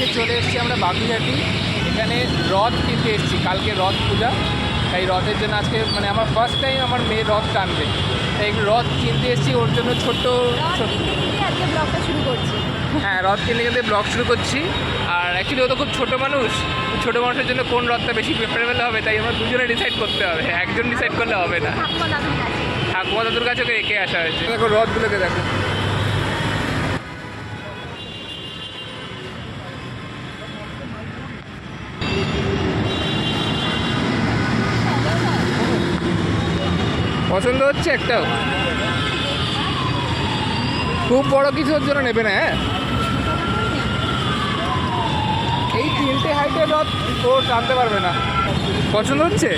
আজকে চলে এসেছি আমরা বাগুইহাটি। এখানে রথ কিনতে এসেছি, কালকে রথ পূজা, তাই রথের জন্য আজকে মানে আমার ফার্স্ট টাইম আমার মেয়ে রথ টানবে, তাই রথ কিনতে এসেছি ওর জন্য ছোট্ট আজকে ব্লগটা শুরু করছি। হ্যাঁ, রথ কিনতে কিনতে ব্লগ শুরু করছি। আর অ্যাকচুয়ালি ও তো খুব ছোটো মানুষ, ছোটো মানুষের জন্য কোন রথটা বেশি প্রেফারেবল হবে তাই আমরা দুজনে ডিসাইড করতে হবে, একজন ডিসাইড করলে হবে না। ঠাকুমা দাদুর কাছে ওকে রেখে আসা হয়েছে। দেখো রথগুলোকে দেখো, পছন্দ হচ্ছে একটাও? খুব বড় কিছু ওর জন্য নেবে না। হ্যাঁ, এই 3টে হাইটের রথ ও টানতে পারবে না। পছন্দ হচ্ছে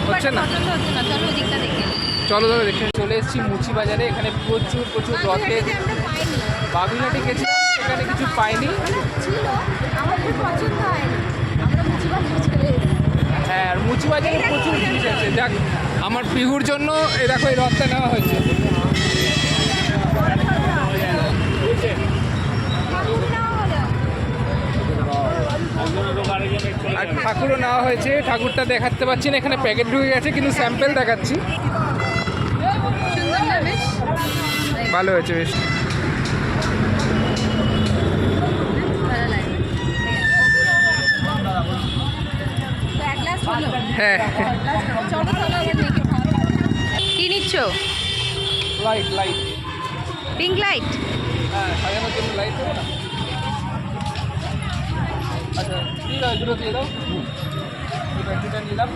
হচ্ছে না? চলো ধরো দেখে চলে এসেছি মুচি বাজারে। এখানে প্রচুর রথের, বাগুইহাটি গেছিলাম সেখানে কিছু পাইনি। হ্যাঁ, আর মুচি বাজারে প্রচুর জিনিস আছে। দেখ, আমার পিহুর জন্য এই দেখো এই রথটা নেওয়া হয়েছে। আর ঠাকুরও নেওয়া হয়েছে, ঠাকুরটা দেখাতে পাচ্ছি না, এখানে প্যাকেট ঢুকে গেছে, কিন্তু স্যাম্পেল দেখাচ্ছি। ভালো হয়েছে বেশ। হ্যাঁ, কি নিচ্ছ? Light light, pink light. হ্যাঁ, সাজানোর জন্য লাইট দেবো না? আচ্ছা ঠিক আছে, দুটো দিয়ে দাও। এই ব্যাটারিটা নিলাম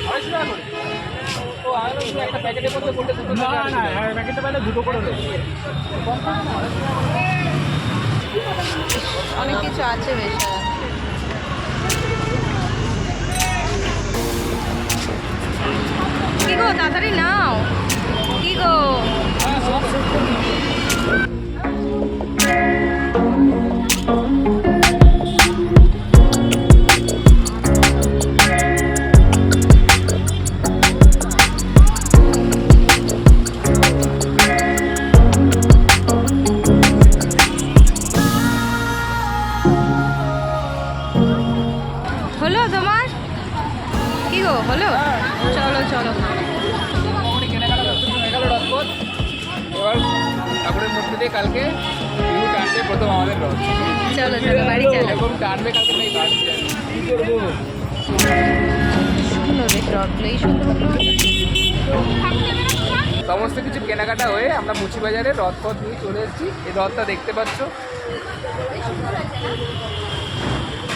250 টাকা করে। তো আর একটা প্যাকেটের মধ্যে বলতে দুটো না না, প্যাকেটে পাইলে দুটো করে দেবো। অনেক কিছু আছে বেশ। কি গো, তাড়াতাড়ি নাও। কি গো, হলো তোমার? কি গো হলো? চলো চলো। এবার ঠাকুরের মূর্তি দিয়ে কালকে বিহু টানবে প্রথম আমাদের রথ। চলো চলো বাড়ি চলো। এরকম টানবে কালকে, নেই বাড়ি কি করবো। সুন্দর বেশ, রথগুলোই সুন্দর। সমস্ত কিছু কেনাকাটা হয়ে আমরা মুচি বাজারে রথ পথ নিয়ে চলে এসেছি। এই রথটা দেখতে পাচ্ছ,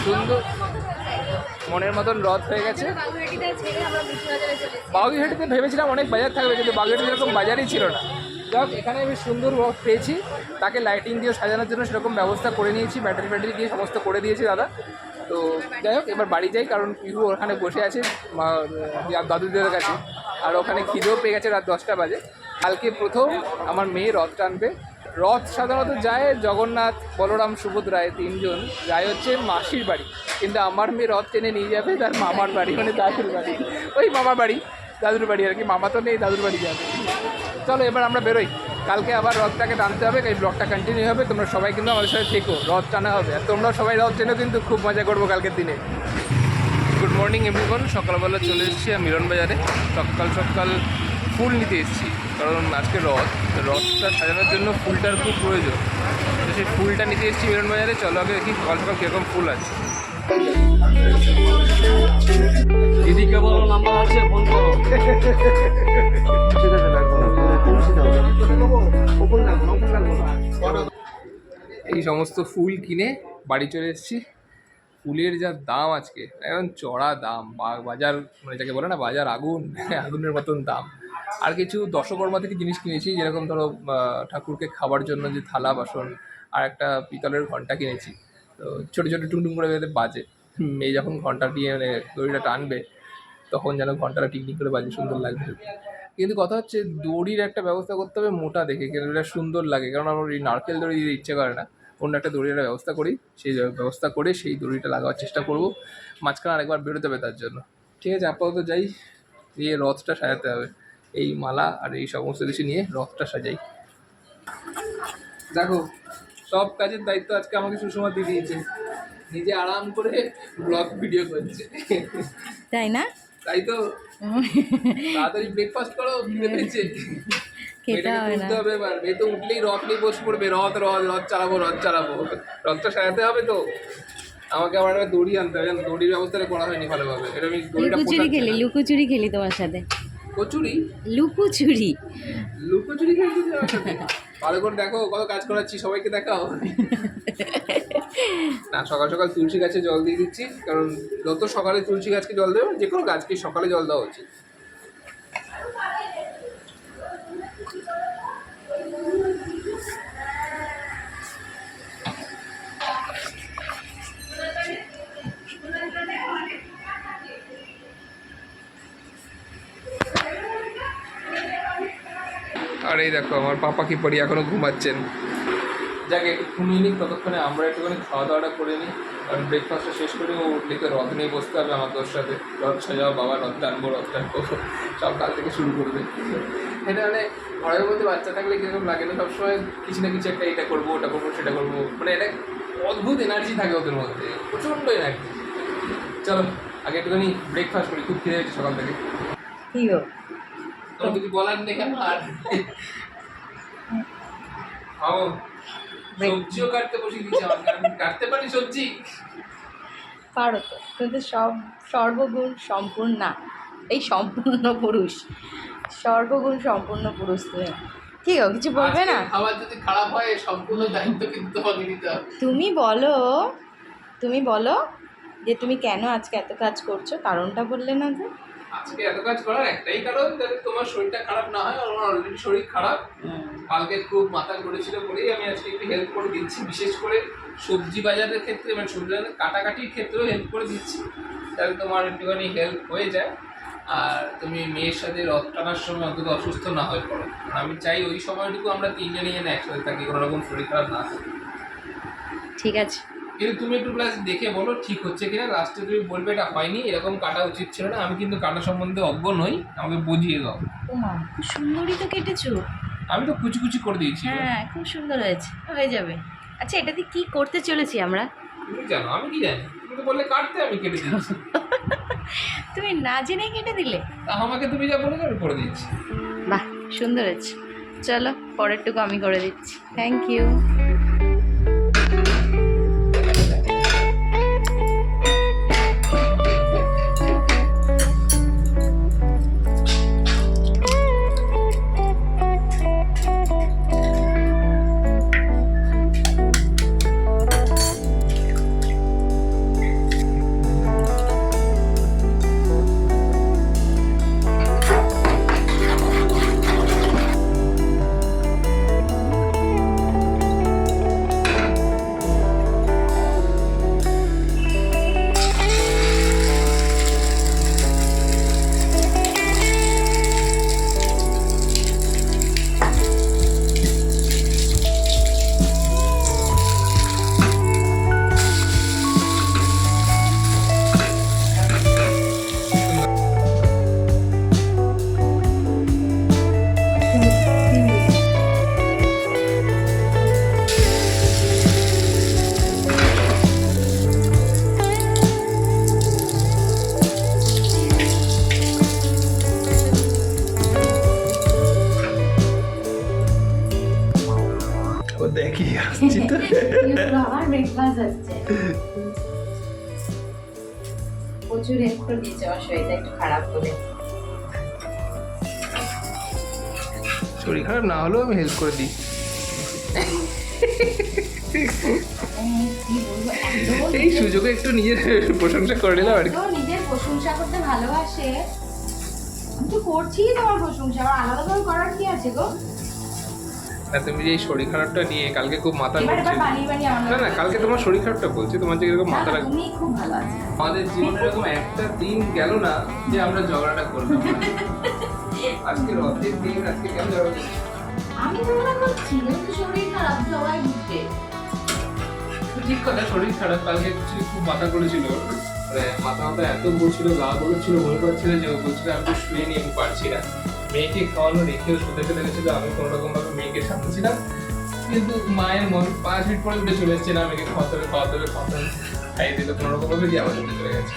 সুন্দর মনের মতন রথ হয়ে গেছে। বাগুইহাটিতে ভেবেছিলাম অনেক বাজার থাকবে, কিন্তু বাগুইহাটিতে এরকম বাজারই ছিল না। যাক, এখানে বেশ সুন্দর রথ পেয়েছি, তাকে লাইটিং দিয়ে সাজানোর জন্য সেরকম ব্যবস্থা করে নিয়েছি, ব্যাটারি ফ্যাটারি দিয়ে সমস্ত করে দিয়েছি দাদা। তো যাই হোক, এবার বাড়ি যাই, কারণ পিহু ওখানে বসে আছে দাদুদের কাছে, আর ওখানে খিদেও পেয়ে গেছে, রাত 10টা বাজে। কালকে প্রথম আমার মেয়ে রথ টানবে। রথ সাধারণত যায় জগন্নাথ, বলরাম, সুভদ্রায় 3জন যায় হচ্ছে মাসির বাড়ি, কিন্তু আমার মেয়ে রথ টেনে নিয়ে যাবে তার মামার বাড়ি, মানে দাদুর বাড়ি। ওই মামার বাড়ি, দাদুর বাড়ি আর কি, মামা তো নেই, দাদুর বাড়ি যাবে। চলো এবার আমরা বেরোই, কালকে আবার রথটাকে টানতে হবে, এই ব্লগটা কন্টিনিউ হবে। তোমরা সবাই কিন্তু আমাদের সাথে থেকো, রথ টানা হবে, আর তোমরাও সবাই রথ টেনো, কিন্তু খুব মজা করবো কালকের দিনে। গুড মর্নিং এভরিওয়ান, সকালবেলা চলে এসেছি মিলন বাজারে। সকাল সকাল ফুল নিতে এসেছি, কারণ আজকে রথটা সাজানোর জন্য ফুলটার খুব প্রয়োজন, তো সেই ফুলটা নিতে এসেছি মিলন বাজারে। চলো আগে দেখি সকাল সকাল কীরকম ফুল আছে। দিদিকে বলো নাম্বার আছে, ফোন করো। ঠিক আছে, এই সমস্ত ফুল কিনে বাড়ি চলে এসেছি। ফুলের যা দাম আজকে, এখন চড়া দাম, বাজার মানে যাকে বলে না বাজার আগুন, আগুনের মতন দাম। আর কিছু দশকর্মা থেকে জিনিস কিনেছি, যেরকম ধরো ঠাকুরকে খাবার জন্য যে থালা বাসন, আর একটা পিতলের ঘন্টা কিনেছি। তো ছোটো ছোটো টুংটুং করে বেঁধে বাজে, এই যখন ঘন্টা দিয়ে মানে দড়িটা টানবে তখন যেন ঘন্টাটা টিকটিক করে বাজে, সুন্দর লাগবে। কিন্তু কথা হচ্ছে দড়ির একটা ব্যবস্থা করতে হবে মোটা দেখে, কিন্তু এটা সুন্দর লাগে, কারণ আমার এই নারকেল দড়ি দিতে ইচ্ছে করে না। অন্য একটা দড়ির একটা ব্যবস্থা করি, সেই ব্যবস্থা করে সেই দড়িটা লাগাবার চেষ্টা করব। মাঝখানে আরেকবার বেরোতে হবে তার জন্য। ঠিক আছে, আপাতত যাই, দিয়ে রথটা সাজাতে হবে। এই মালা আর এই সমস্ত কিছু নিয়ে রথটা সাজাই। দেখো সব কাজের দায়িত্ব আজকে আমাকে সুষমা দিয়ে দিয়েছে, নিজে আরাম করে ব্লগ ভিডিও করছে। তাই না? তাই তো, তাড়াতাড়ি ব্রেকফাস্ট করো, খিদে পেয়েছে। খেতে হবে না। তুলতে হবে এবার, মেয়ে তো উঠলেই রথ নিয়ে বসে পড়বে, রথ রথ রথ চালাবো রথ চালাবো, রথটা সাজাতে হবে তো। আমাকে আবার একটা দড়ি আনতে হবে, দড়ির ব্যবস্থাটা করা হয়নি ভালোভাবে, এটা আমি দড়িটা লুকোচুরি খেলি তোমার সাথে। কচুরি লুকোচুরি লুকোচুরি খেলতে আমার সাথে? ভালো করে দেখো কত কাজ করাচ্ছি, সবাইকে দেখাও। না, সকাল সকাল তুলসী গাছে জল দিয়ে দিচ্ছি, কারণ যত সকালে তুলসী গাছকে জল দেবো, যে কোনো গাছকে সকালে জল দেওয়া উচিত। আর এই দেখো আমার পাপা কি পড়ি এখনো ঘুমাচ্ছেন। যাকে একটু ঘুমিয়ে নিই, ততক্ষণে আমরা একটুখানি খাওয়া দাওয়াটা করে নিই, কারণ ব্রেকফাস্টটা শেষ করে ও উঠলে তো রথ নিয়ে বসতে হবে আমার তোর সাথে। রথ সাজাও, বাবা রথ টানবো, রথ টানবো, সব কাল থেকে শুরু করবে। এটা মানে ঘরের মধ্যে বাচ্চা থাকলে কীরকম লাগে না, সবসময় কিছু না কিছু একটা, এটা করবো ওটা করবো সেটা করবো, মানে এটা অদ্ভুত এনার্জি থাকে ওদের মধ্যে, প্রচণ্ড এনার্জি। চলো আগে একটুখানি ব্রেকফাস্ট করি, খুব খিদে হয়েছে সকাল থেকে। কি গো? তোমার কিছু বলার নেই আর? খাও, সবজিও কাটতে বসে দিয়েছে আমাকে, আমি কাটতে পারি সবজি? পারো তো, কিন্তু সর্বগুণ সম্পূর্ণ, এই সম্পূর্ণ পুরুষ, সর্বগুণ সম্পূর্ণ পুরুষ তুমি। কি গো, কিছু বলবে না? আজকের খাবার যদি খারাপ হয় সম্পূর্ণ দায়িত্ব কিন্তু তোমাকে নিতে হবে। তুমি বলো যে তুমি কেন আজকে এত কাজ করছো, কারণটা বললে না যে? আজকে এত কাজ করার একটাই কারণ, যাতে তোমার শরীরটা খারাপ না হয়। আমার অলরেডি শরীর খারাপ, কালকে খুব মাথা ঘুরেছিল বলেই আমি আজকে একটু হেল্প করে দিচ্ছি, বিশেষ করে সবজি বাজারের ক্ষেত্রে, মানে সবজি বাজারের কাটাকাটির ক্ষেত্রেও হেল্প করে দিচ্ছি, তাহলে তোমার একটুখানি হেল্প হয়ে যায়, আর তুমি মেয়ের সাথে রথ টানার সময় অন্তত অসুস্থ না হয়ে পড়ো। আমি চাই ওই সময়টুকু আমরা তিনজনে যেন একসাথে থাকি, কোনো রকম শরীর খারাপ না থাকে। ঠিক আছে, কিন্তু তুমি একটু প্লাস দেখে বলো ঠিক হচ্ছে কিনা, লাস্টে তুমি বলবে এটা হয়নি, এরকম কাটা উচিত ছিল না। আমি কিন্তু কাটা সম্বন্ধে অজ্ঞ নই, আমাকে বুঝিয়ে দাও। খুব সুন্দরই তো কেটেছো। আমি তো কুচি কুচি করে দিয়েছি। হ্যাঁ, খুব সুন্দর হয়েছে, হয়ে যাবে। আচ্ছা, এটা দিয়ে কি করতে চলেছি আমরা? তুমি জানো, আমি কি জানি? তুমি তো বললে কাটতে, আমি কেটে দিচ্ছি। তুমি না জেনে কেটে দিলে। তা আমাকে তুমি যা বলেছো আমি করে দিচ্ছি। বাহ, সুন্দর হয়েছে। চলো পরেরটুকু আমি করে দিচ্ছি। Thank you. দেখি আসছি তো। আবার ব্রেকফাস্ট হচ্ছে। প্রচুর হেল্প করে দিয়েছে, আমার শরীরটা একটু খারাপ করে। শরীর খারাপ না হলেও আমি হেল্প করে দিই। এই সুযোগে একটু নিজের প্রশংসা করে নিলাম আর কি। নিজের প্রশংসা করতে ভালোবাসে, আমি তো করছি তোমার প্রশংসা, আর আলাদাভাবে করার কি আছে গো? না, তুমি যে এই শরীর খারাপটা নিয়ে কালকে খুব মাথা এবার ঘুরছিল। বানিয়ে বানিয়ে আমার না না, কালকে তোমার শরীর খারাপটা বলছি, তোমার যে এরকম মাথা রাখ। তুমি খুব ভালো আছো। আমাদের জীবনে এরকম একটা দিন গেল না যে আমরা ঝগড়াটা করলাম না। আজকে রথের দিন, আজকে কেন ঝগড়া করছি? আমি ঝগড়া করছি, কিন্তু শরীর খারাপ, সবাই বুঝবে। ঠিক কথা, শরীর খারাপ। কালকে খুব মাথা করেছিল, মানে মাথা এত ঘুরছিল, গা বলেছিল, মনে করছিল যে ও বলছিল আমি তো শুয়ে নিয়ে আমি পারছি না। মেয়েকে খাওয়ানো রেখেও শুতে চলে গেছিলো, আমি কোনো রকম ভাবে মেয়েকে সামনেছিলাম। কিন্তু মায়ের মন 5 মিনিট পরে উঠে চলে এসেছে না, আমাকে খাওয়াতে হবে খাই দিল কোনো রকম ভাবে দিয়ে আবার উঠে চলে গেছে।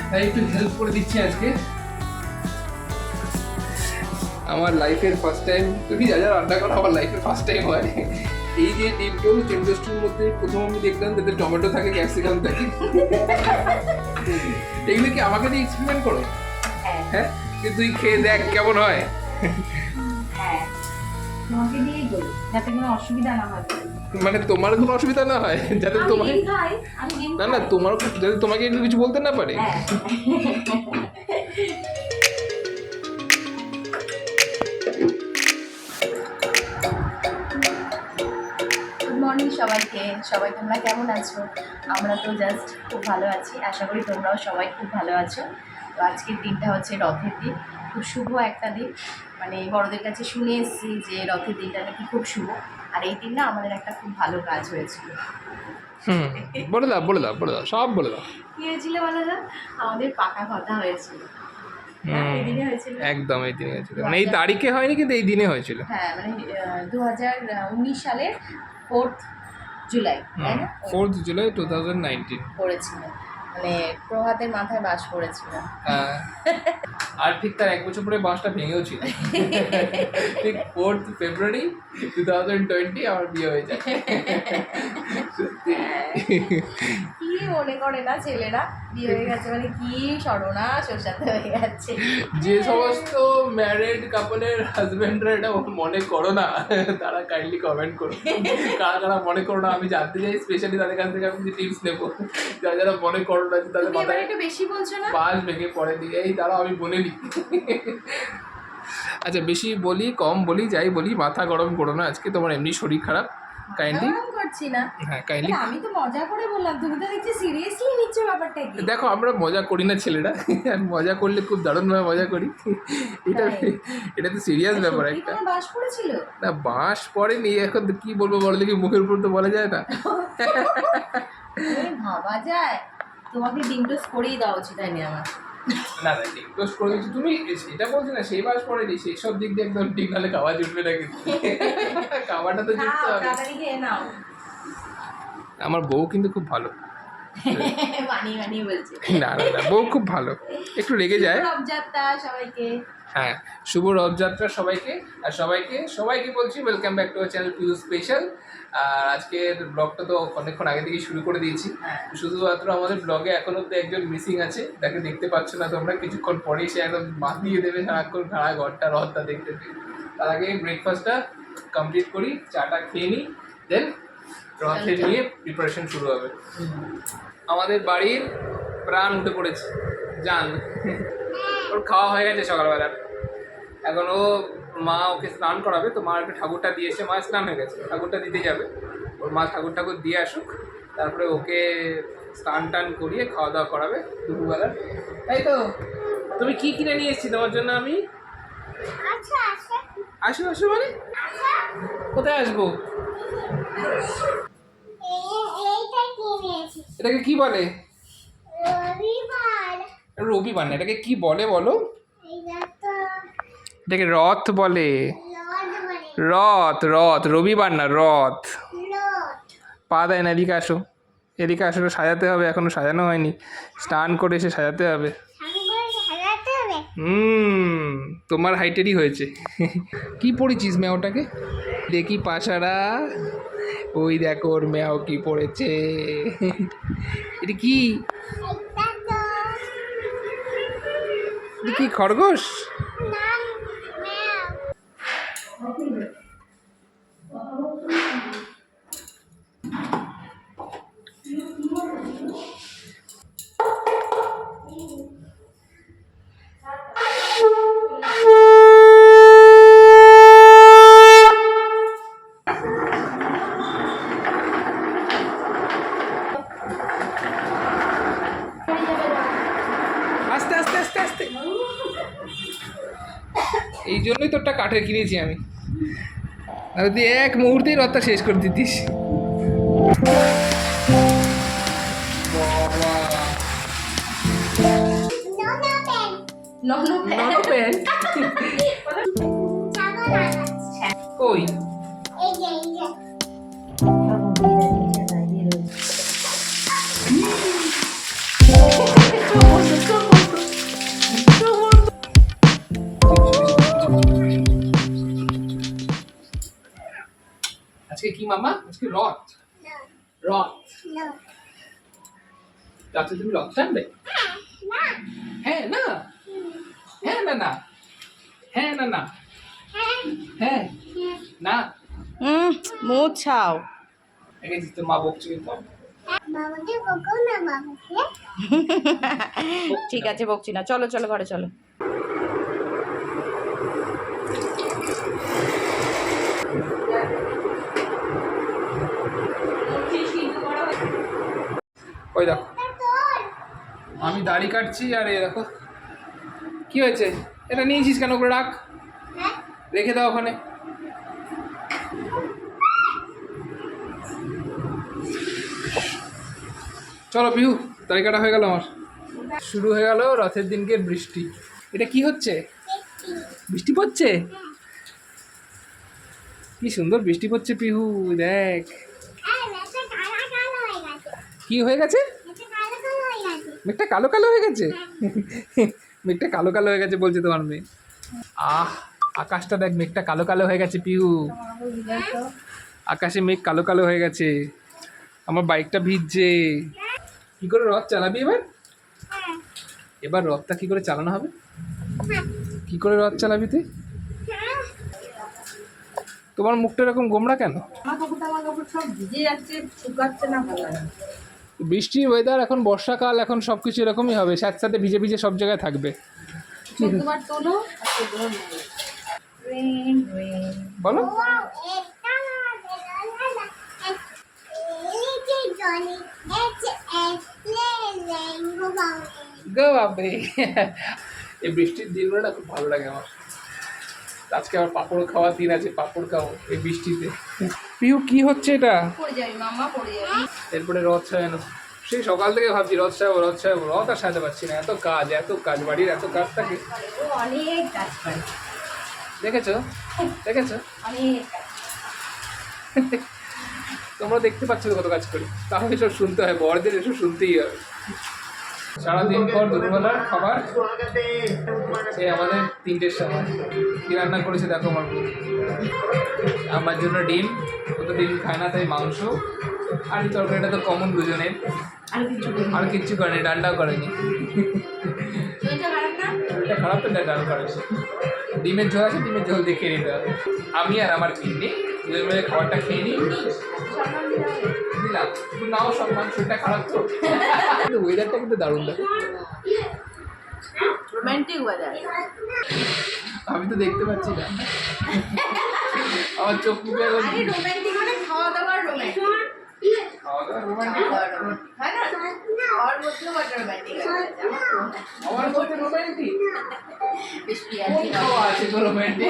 তাই একটু হেল্প করে দিচ্ছি আজকে। আমার লাইফের ফার্স্ট টাইম, তুমি যা যা রান্না করো আমার লাইফের ফার্স্ট টাইম হয়। এই যে ডিম টোস্টের মধ্যে প্রথম আমি দেখলাম তাতে টমেটো থাকে, ক্যাপসিকাম থাকে। এগুলো কি আমাকে দিয়ে এক্সপেরিমেন্ট করো? হ্যাঁ, তুই খেয়ে দেখ কেমন হয়। হ্যাঁ, তোমাকে দিয়েই বলি যাতে কোনো অসুবিধা না হয়। মানে তোমার কোনো অসুবিধা না হয়, যাতে তোমার না না তোমার যাতে তোমাকে একটু কিছু বলতে না পারে। গুড মর্নিং সবাইকে, সবাই তোমরা কেমন আছো? আমরা তো জাস্ট খুব ভালো আছি, আশা করি তোমরাও সবাই খুব ভালো আছো। তো আজকের দিনটা হচ্ছে রথের দিন, খুব শুভ একটা দিন। মানে বড়দের কাছে শুনে এসেছি যে রথের দিনটা নাকি খুব শুভ, আর এই দিন না আমাদের একটা খুব ভালো কাজ হয়েছিল। বলে দাও সব বলে দাও। কি হয়েছিল বলো না? আমাদের পাকা কথা হয়েছিল। এই দিনে হয়েছিল, একদম এই দিনে হয়েছিল, মানে এই তারিখে হয়নি কিন্তু এই দিনে হয়েছিল। হ্যাঁ, মানে 2019 সালের 4th জুলাই, তাই না? 4th জুলাই 2019 পড়েছিল, মানে প্রভাতের মাথায় বাস পড়েছিল। আর ঠিক তার 1 বছর পরে বাসটা ভেঙেও ছিল। ঠিক 4th ফেব্রুয়ারি 2020 আমার বিয়ে হয়ে যায়। সত্যি কি মনে করে না ছেলেরা বিয়ে হয়ে গেছে মানে কি সর্বনাশ ওর সাথে হয়ে গেছে। যে সমস্ত ম্যারিড কাপলের হাজবেন্ডরা এটা মনে করো না, তারা কাইন্ডলি কমেন্ট করো কারা কারা মনে করো না। আমি জানতে চাই, স্পেশালি তাদের কাছ থেকে আমি টিপস নেবো, যারা যারা মনে করো না যে তাদের মাথায় একটু বেশি বলছো না, বাস ভেঙে পড়ে দিয়ে এই তারা আমি বলে নি। আচ্ছা, বেশি বলি কম বলি যাই বলি, মাথা গরম করো না আজকে, তোমার এমনি শরীর খারাপ। কাইন্ডলি করছি না, হ্যাঁ কাইন্ডলি আমি তো মজা করে বললাম, তুমি তো দেখছি সিরিয়াসলি নিচ্ছ ব্যাপারটা কি। দেখো, আমরা মজা করি না ছেলেরা, আর মজা করলে খুব দারুণভাবে মজা করি। এটা তো সিরিয়াস ব্যাপার একটা। বাস পড়েছিল না, বাঁশ পড়েনি, এখন কি বলবো বলো দেখি, মুখের উপর তো বলা যায় না। ভাবা যায়, তোমাকে ডিম টোস্ট করেই দেওয়া উচিত হয়নি আমার। না না, ডিম টোস্ট করে দিচ্ছি, তুমি সেটা বলছি না, সেই বাস পড়েনি, সেই সব দিক দিয়ে একদম ঠিক, নাহলে খাওয়া জুটবে না কিন্তু। খাওয়াটা তো জুটতে হবে। তাড়াতাড়ি খেয়ে নাও। আমার বউ কিন্তু খুব ভালো। বানিয়ে বলছে। না না না, বউ খুব ভালো, একটু রেগে যায়। রথযাত্রা সবাইকে। হ্যাঁ, শুভ রথযাত্রা সবাইকে। আর সবাইকে বলছি welcome back to our channel Piu special. আর আজকের ব্লগটা তো অনেকক্ষণ আগে থেকে শুরু করে দিয়েছি। শুধুমাত্র আমাদের ব্লগে এখন অব্দি একজন মিসিং আছে, তাকে দেখতে পাচ্ছ না তোমরা, কিছুক্ষণ পরেই সে একদম মাতিয়ে দেবে সারাক্ষণ খাড়া ঘরটা রথটা দেখতে। তার আগে ব্রেকফাস্টটা কমপ্লিট করি, চাটা খেয়ে নিই, দেন রথে নিয়ে প্রিপারেশন শুরু হবে। আমাদের বাড়ির প্রাণ উঠে পড়েছে, জান ওর খাওয়া হয়ে গেছে সকালবেলা। এখন মা ওকে স্নান করাবে, তো মা একটু ঠাকুরটা দিয়ে এসে, মা স্নান হয়ে গেছে, ঠাকুরটা দিতে যাবে। ওর মা ঠাকুর দিয়ে আসুক, তারপরে ওকে স্নান টান করিয়ে খাওয়া দাওয়া করাবে দুপুরবেলা। তাই তো? তুমি কি কিনে নিয়ে এসেছি তোমার জন্য আমি? আসো মানে কোথায় আসবো? এটাকে কি বলে? রবিবার না, এটাকে কি বলে বলো? এটাকে রথ বলে। রথ, রবিবার না, রথ। পা দেয় না, এদিকে আসো, সাজাতে হবে, এখনো সাজানো হয়নি, স্নান করে এসে সাজাতে হবে। তোমার হাইটেরই হয়েছে। কি পড়েছিস মেয়াওটাকে? দেখি পাশারা, ওই দেখো ওর মেয়াও কি পড়েছে। এটা কি খরগোশ? আস্তে আস্তে আস্তে আস্তে, এই জন্যই তোরটা কাঠের কিনেছি আমি, আর তুই এক মুহূর্তেই রথটা শেষ করে দিতিস। কই? মামা আজকে রথ রথ আচ্ছা তুমি রথ টানবে হ্যাঁ না হ্যাঁ না না হ্যাঁ না না হ্যাঁ না মুখ ছাও। দেখেছিস তো মা বকছে কিন্তু ঠিক আছে বকছি না, চলো চলো ঘরে চলো। ওই দেখো আমি দাড়ি কাটছি আর এই দেখো কি হয়েছে, এটা নিয়েছিস কেন করে রাখ, রেখে দাও ওখানে। চলো পিহু, দাড়ি কাটা হয়ে গেল আমার। শুরু হয়ে গেল রথের দিনকে বৃষ্টি। এটা কি হচ্ছে, বৃষ্টি পড়ছে, কি সুন্দর বৃষ্টি পড়ছে পিহু, দেখ কি হয়ে গেছে, মেঘটা কালো কালো হয়ে গেছে, মেঘটা কালো কালো হয়ে গেছে বলছে তোমার মেয়ে। আকাশটা দেখ, মেঘটা কালো কালো হয়ে গেছে পিহু, আকাশে মেঘ কালো কালো হয়ে গেছে, আমার বাইকটা ভিজছে। কি করে রথ চালাবি এবার, এবার রথটা কি করে চালানো হবে, কি করে রথ চালাবি তুই, তোমার মুখটা এরকম গোমড়া কেন? বৃষ্টির ওয়েদার, এখন বর্ষাকাল, এখন সব কিছু এরকমই হবে, স্যাঁতস্যাঁতে ভিজে ভিজে সব জায়গায় থাকবে। বলো গো বাপরে, এই বৃষ্টির দিনগুলো না খুব ভালো লাগে আমার। আজকে আবার পাঁপড় খাওয়ার দিন আছে, পাঁপড় খাবো এই বৃষ্টিতে। পিহু কি হচ্ছে এটা, এরপরে রথ সাজানো, সেই সকাল থেকে ভাবছি রথ সাজাবো রথ সাজাবো, রথ আর সাজাতে পারছি না, এত কাজ বাড়ির এত কাজ থাকে। অনেক কাজ করে, দেখেছো দেখেছো তোমরা দেখতে পাচ্ছ কত কাজ করি, তাহলে এসব শুনতে হয়, বড়দের এসব শুনতেই হবে। সারাদিন পর দুপুরবেলার খাবার এই আমাদের 3টের সময়। কি রান্না করেছে দেখো আমার বউ, আমার জন্য ডিম, ও তো ডিম খায় না তাই মাংস, আর এই তরকারিটা তো কমন দুজনের, আর কিচ্ছু করেনি, ডান্ডাও করেনি। এটা খারাপ তো, ডাল করেছে, ডিমের ঝোল আছে, ডিমের ঝোল দিয়ে খেয়ে নিতে হবে। আমি আর আমার কিডনি দুজন মিলে খাবারটা খেয়ে নিই, দিলাম নাও সম্মান, শরীরটা খারাপ তো। কিন্তু ওয়েদারটা কিন্তু দারুণ দেখো, রোমান্টিক ওয়েদার, আমি তো দেখতে পাচ্ছি না, আমার চোখ মুখে এখন রোমান্টিক মানে খাওয়া দাওয়ার রোমান্টিক, খাওয়া দাওয়া রোমান্টিক হয় না, খাওয়ার মধ্যেও একটা রোমান্টিক আছে, আমার মধ্যে রোমান্টিক বেশি খাওয়া আছে তো রোমান্টিক।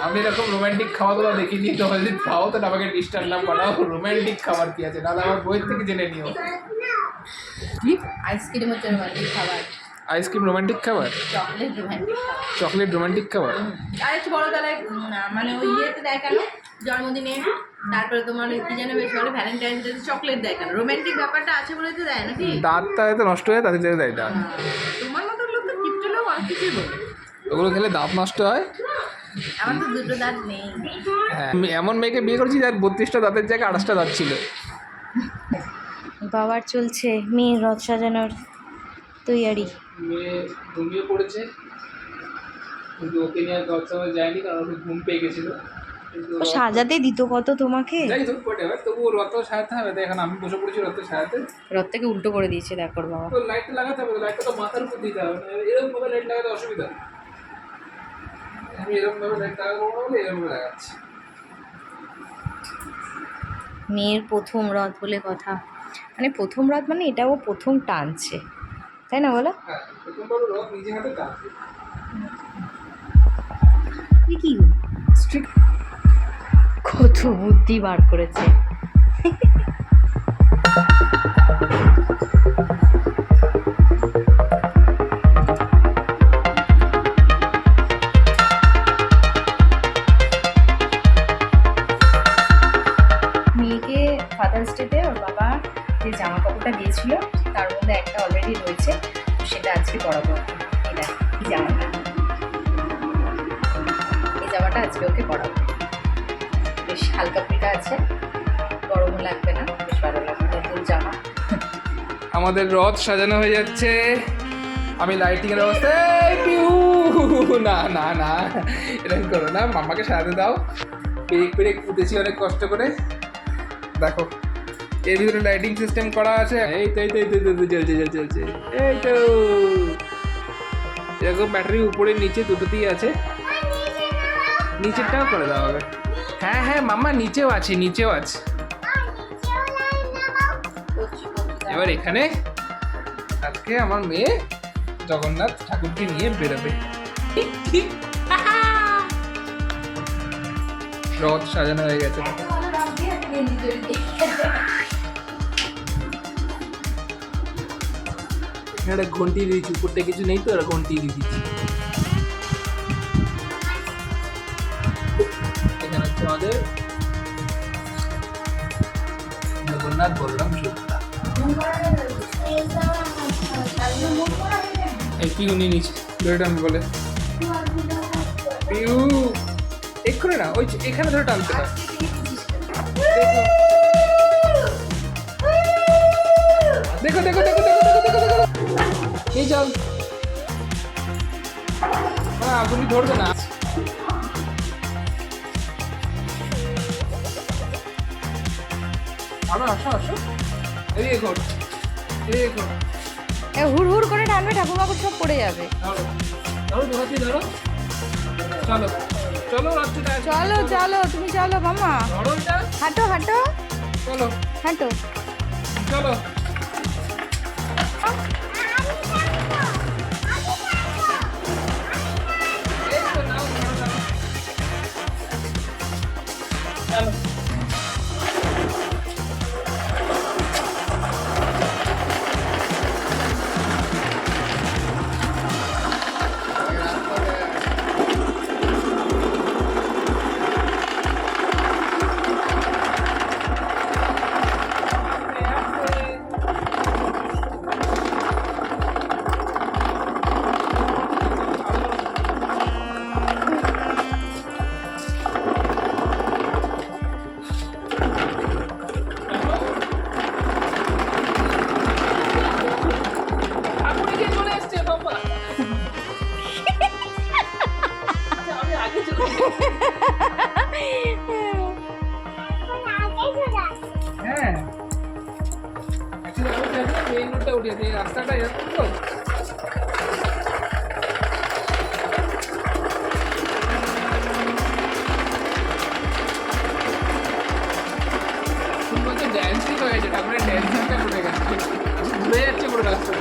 আমি এরকম রোমান্টিক খাওয়া দাওয়া দেখিনি, তো যদি খাও তো আমাকে ডিস্টার্ব না বানাও, রোমান্টিক খাবার কি আছে, দাদা আমার বইয়ের থেকে জেনে নিও। কি আইসক্রিম হচ্ছে রোমান্টিক খাবার, আইসক্রিম রোমান্টিক খাবার, চকলেট রোমান্টিক খাবার, চকলেট রোমান্টিক খাবার, আর একটু বড় তাহলে মানে ওই ইয়েতে দেখানো জন্মদিনে, তারপরে তোমার কি যেন বেশ বলে ভ্যালেন্টাইন্স ডে চকলেট দেখানো, রোমান্টিক ব্যাপারটা আছে বলে তো দেয় নাকি, দাঁতটা হয়তো নষ্ট হয়ে তাদের জন্য দেয় দাঁত, তোমার মতো লোক তো গিফট লোক অনেক কিছুই বলে, ওগুলো খেলে দাঁত নষ্ট হয়। আমার তো দুটো দাঁত নেই। হ্যাঁ, এমন মেয়েকে বিয়ে করেছি যার 32টা দাঁতের জায়গায় 28টা দাঁত ছিল। বাবার চলছে মেয়ের রথ সাজানোর তৈয়ারি, মেয়ে ঘুমিয়ে পড়েছে, কিন্তু ওকে নিয়ে আর রথ সাজানো যায়নি, কারণ ওকে ঘুম পেয়ে গেছিলো। কিন্তু সাজাতে দিত কত তোমাকে, যাই তো হোয়াটএভার, তবুও রথ সাজাতে হবে, তাই এখন আমি বসে পড়েছি রথ সাজাতে। রথটাকে উল্টো করে দিয়েছে দেখো বাবা, তো লাইটটা লাগাতে হবে, লাইটটা তো মাথার উপর দিতে হবে, এরকম ভাবে লাইট লাগাতে অসুবিধা, আমি এরকম ভাবে লাইট লাগাবো না বলে এরকম ভাবে লাগাচ্ছি। মেয়ের প্রথম রথ বলে কথা, মানে প্রথম রথ মানে এটাও প্রথম টানছে, তাই না বলো? হ্যাঁ, প্রথমবার রথ নিজে হাতে টানছে। কি কত বুদ্ধি বার করেছে। মেয়েকে ফাদার্স ডেতে ওর বাবা যে জামা কাপড়টা দিয়েছিল তার মধ্যে একটা অলরেডি রয়েছে, সেটা আজকে পরাবো। এটা এই জামাটা, এই জামাটা আজকে ওকে পরাবো। বেশ হালকা ফুলকা আছে, গরমও লাগবে না, বেশ ভালো লাগবে, নতুন জামা। আমাদের রথ সাজানো হয়ে যাচ্ছে। আমি লাইটিং এর অবস্থা না না না এরকম করো না, মাম্মাকে সাজাতে দাও। পেরেক পেরেক ফুটেছি অনেক কষ্ট করে। দেখো এর ভিতরে লাইটিং সিস্টেম করা আছে। এই তো এই তো এই তো চলছে চলছে চলছে, এই তো এরকম ব্যাটারি উপরে নিচে দুটোতেই আছে। নিচেরটাও করে দেওয়া হবে। হ্যাঁ হ্যাঁ মাম্মা নিচেও আছে, নিচেও আছে। এবার এখানে আজকে আমার মেয়ে জগন্নাথ ঠাকুরকে নিয়ে বেরোবে। রথ সাজানো হয়ে গেছে। একটা ঘন্টি দিয়েছি, উপরটা কিছু নেই তো, ওরা ঘন্টি দিয়ে দিচ্ছি। এখানে হচ্ছে আমাদের জগন্নাথ বলরাম সুভদ্রা। এই পিউ নিয়ে নিচ্ছি ধরে আমি বলে পিউ এক্ষুনি না, ওই এখানে ধরে টানতে হয়। দেখো দেখো দেখো দেখো দেখো দেখো দেখো এই চল। হ্যাঁ তুমি ধরবে না। আরো আসো আসো, এদিকে ঘোর, এদিকে ঘোর। হুড় হুড় করে টানবে, ঠাকুমা সব পড়ে যাবে। ধরো ধরো, দু হাতে ধরো। চলো চলো রাত্রিটা চলো চলো, তুমি চলো মামা, ধরো এটা। হাঁটো হাঁটো, চলো হাঁটো। চলো। এই তো নাও, ধরো, নাও। চলো। ঠাকুরকে চলে এসছে বাবা। আমি আগে চলে হ্যাঁ মেইন রোডটা উঠেছে, এই রাস্তাটা এরকম তো। ড্যান্সই হয়ে গেছে, ঠাকুরের ড্যান্সিংটা উঠে গেছে, ঘুরে যাচ্ছে পুরো রাস্তা।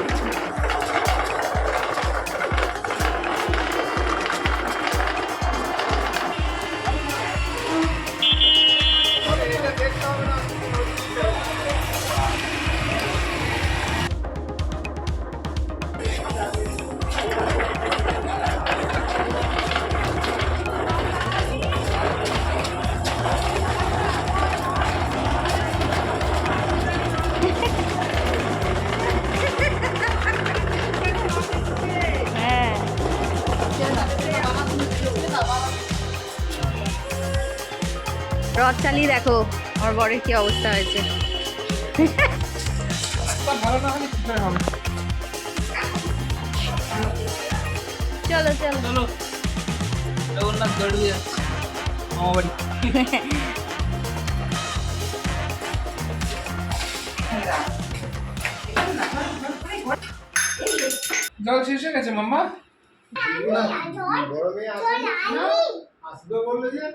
রথ চালিয়ে দেখো আমার বরের কি অবস্থা হয়েছে। ভালো না হলে কি করে হবে। চলো চলো চলো জগন্নাথ গড়িয়ে যাচ্ছে আমার বাড়ি। জল শেষ হয়ে গেছে মাম্মা।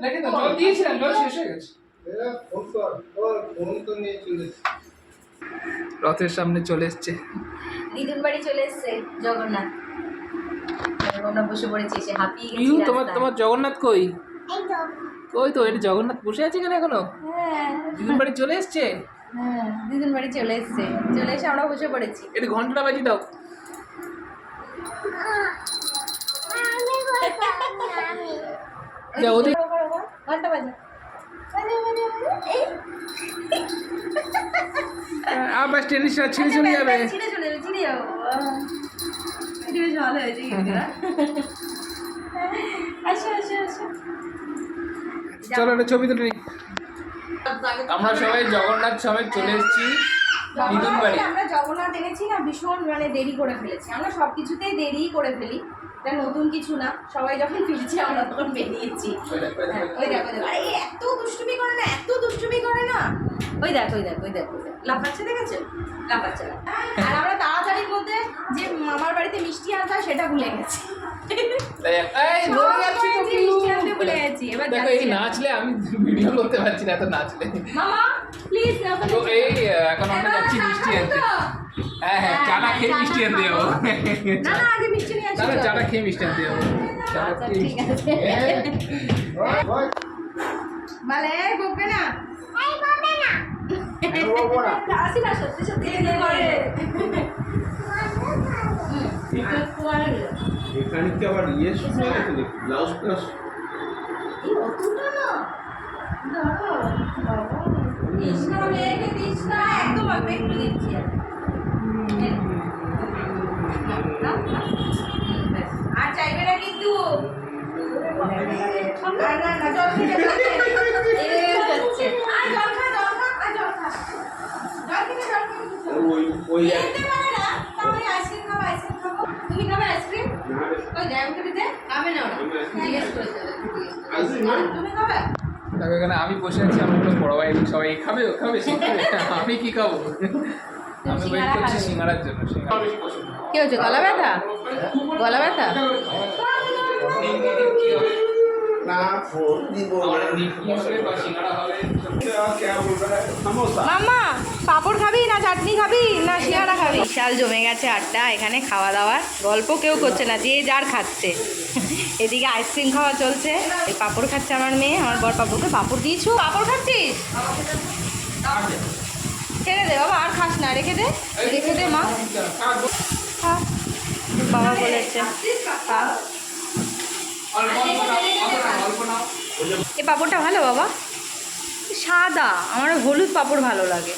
দেখি তো জল দিয়েছিলাম, জল শেষ হয়ে গেছে। রথের সামনে চলে এসছে, দিদুন বাড়ি চলে এসছে জগন্নাথ। আমরা বসে পড়েছি, সে হাঁপিয়ে গেছি। তোমার তোমার জগন্নাথ কই? কই তো এটা জগন্নাথ বসে আছে কেন এখনো? হ্যাঁ দিদুন বাড়ি চলে এসছে। হ্যাঁ দিদুন বাড়ি চলে এসছে, চলে এসে আমরা বসে পড়েছি। এটা ঘন্টাটা বাজিয়ে দাও। যা ওদের ঘন্টা বাজে। আবার টেনিসটা ছিঁড়ে চলে যাবে। ছিঁড়ে চলে যাবে, ছিঁড়ে যাবো। বেশ ভালো হয়েছে কিন্তু না? আসো আসো আসো। চলো একটা ছবি তুলে নিই। আমরা সবাই জগন্নাথ সমেত চলে এসেছি দিদুন বাড়ি। আমরা জগন্নাথ এনেছি না, ভীষণ মানে দেরি করে ফেলেছি। আমরা সব কিছুতেই দেরি করে ফেলি, এটা নতুন কিছু না। সবাই যখন ফিরছি আমরা তখন বেরিয়েছি। ওই দেখো আরে এত দুষ্টুমি করে না, এত দুষ্টুমি করে না। ওই দেখ ওই দেখ ওই দেখ ওই দেখ লাফাচ্ছে, দেখেছো? লাফাচ্ছে না। আর আমরা তাড়াতাড়ির মধ্যে যে মামার বাড়িতে মিষ্টি আনতে হয় সেটা ভুলে গেছি। মিষ্টি আনতে ভুলে গেছি। এবার দেখো এই নাচলে আমি ভিডিও করতে পারছি না, এত নাচলে। মামা প্লিজ না। তো এই এখন আমরা যাচ্ছি মিষ্টি আনতে। হ্যাঁ হ্যাঁ, চাটা খেয়ে মিষ্টি আনতে যাবো। না না, আগে মিষ্টি নিয়ে আসি। তাহলে চাটা খেয়ে মিষ্টি আনতে যাবো। আচ্ছা ঠিক আছে। বলে বকবে না, আসি না, সত্যি সত্যি করে। এখানে কি আবার ইয়ে শুনে ব্লাউজ প্লাস অতটা না ধরো বাবা, কৃষ্ণা মেয়েকে কৃষ্ণা একদম অল্প একটু দিচ্ছি। আর চাইবে না কিন্তু। না না জল খেতে যাচ্ছে। আর জল খা জল খা আর জল খা। জল খেতে ওই খেতে পারে না, তাহলে আইসক্রিম খাবো আইসক্রিম খাবো। তুমি খাবে আইসক্রিম? ওই ড্যাম খেতে খাবে না ওরা। জিজ্ঞেস করেছে তুমি খাবে? দেখো এখানে আমি বসে আছি, আমার একটা বড় ভাই সবাই খাবে ও খাবে সে খাবে, আমি কি খাবো? আমি ওয়েট করছি সিঙ্গারার জন্য। সিঙ্গারা বেশি পছন্দ। কি হচ্ছে, গলা ব্যথা? গলা ব্যথা? না ফোন দিব আমার নিট মশলা বা সিঙ্গারা হবে। क्या बोल रहा है समोसा মাম্মা পাপড় খাবি না চাটনি খাবি না সিঙ্গারা খাবি? বিশাল জমে গেছে আড্ডা এখানে, খাওয়া দাওয়ার গল্প কেউ করছে না, যে যার খাচ্ছে। এদিকে আইসক্রিম খাওয়া চলছে, এই পাপড় খাচ্ছে আমার মেয়ে, আমার বর পাপড়কে পাপড় দিয়েছো। পাপড় খাচ্ছিস? ছেড়ে দে বাবা, আর খাস না, রেখে দে রেখে দে মা। খা। বাবা বলেছে খা। এই পাপড়টা ভালো বাবা, সাদা, আমার হলুদ পাপড় ভালো লাগে।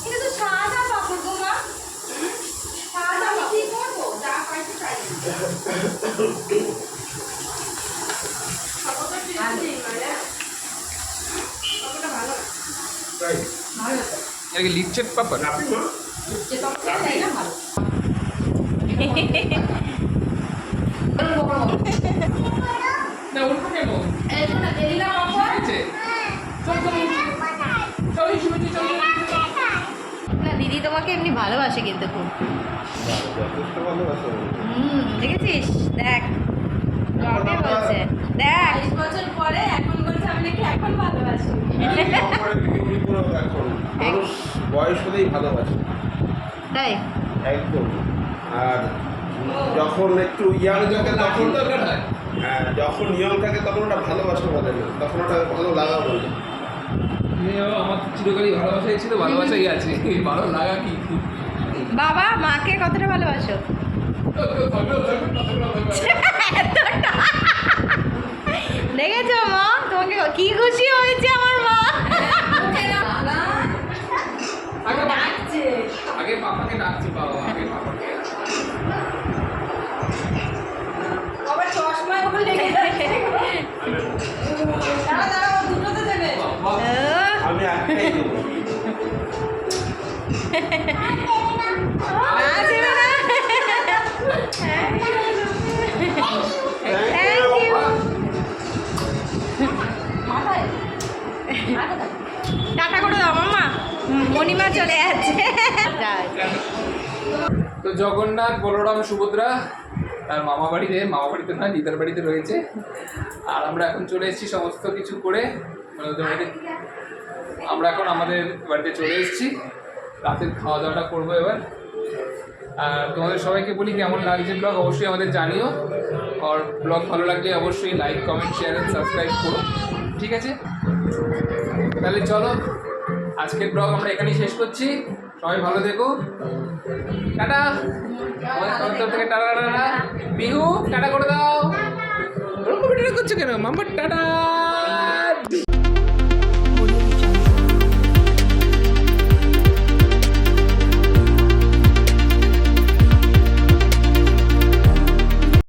এটা তো সাদা পাপড় গো মা, সাদা কি করবো, যা পাইছি তাই। পাপড়টা ভালো ভালো এটা কি লিচের পাপড়? যে পাপড়টা তাই না ভালো। না উল্টো কেন? এটা না এলিনা পাপড়। আছে চল চল চল এই শুনে চল। না দিদি তোমাকে এমনি ভালোবাসে কিন্তু খুব। যথেষ্ট ভালোবাসা দেখেছিস? দেখ আমাকে বলছে, দেখ 20 বছর পরে এখন বলছে আমি নাকি এখন ভালোবাসি। এখন মানুষ বয়স হলেই ভালোবাসে তাই একদম। আর যখন একটু ইয়াং থাকে তখন দরকার হয়। যখন ইয়ং থাকে তখন ওটা ভালোবাসা বলে না, তখন ওটা ভালো লাগা বলে। আমার চিরকালই ভালোবাসাই ছিল, ভালোবাসাই আছে, ভালো লাগা কি? বাবা মাকে কতটা ভালোবাসো? দেখেছো মা তোমাকে কি খুশি হয়েছে আমার মা। আগে পাপাকে ডাকছে, বাবা আগে পাপাকে। আবার চশমা ওখানে লেগে যাচ্ছে। দাঁড়া দাঁড়া, ও দুটোতে দেবে। আমি একটাই দেবো। না দেবে না। Thank you. টাটা করে দাও মাম্মা, মণিমা চলে যাচ্ছে। তো জগন্নাথ, বলরাম, সুভদ্রা তার মামা বাড়িতে না দিদার বাড়িতে রয়েছে। আর আমরা এখন চলে এসেছি সমস্ত কিছু করে, মানে ওদের বাড়িতে আমরা এখন আমাদের বাড়িতে চলে এসেছি। রাতের খাওয়া দাওয়াটা করবো এবার। আর তোমাদের সবাইকে বলি কেমন লাগছে ব্লগ অবশ্যই আমাদের জানিও। আর ব্লগ ভালো লাগলে অবশ্যই like comment share and subscribe করো, ঠিক আছে? তাহলে চলো আজকের ব্লগ আমরা এখানেই শেষ করছি। সবাই ভালো থেকো, টাটা। আমাদের তরফ থেকে টাটা টাটা। বিহু টাটা করে দাও। ওরকম ভিডিও করছো কেন মাম্মা? টাটা।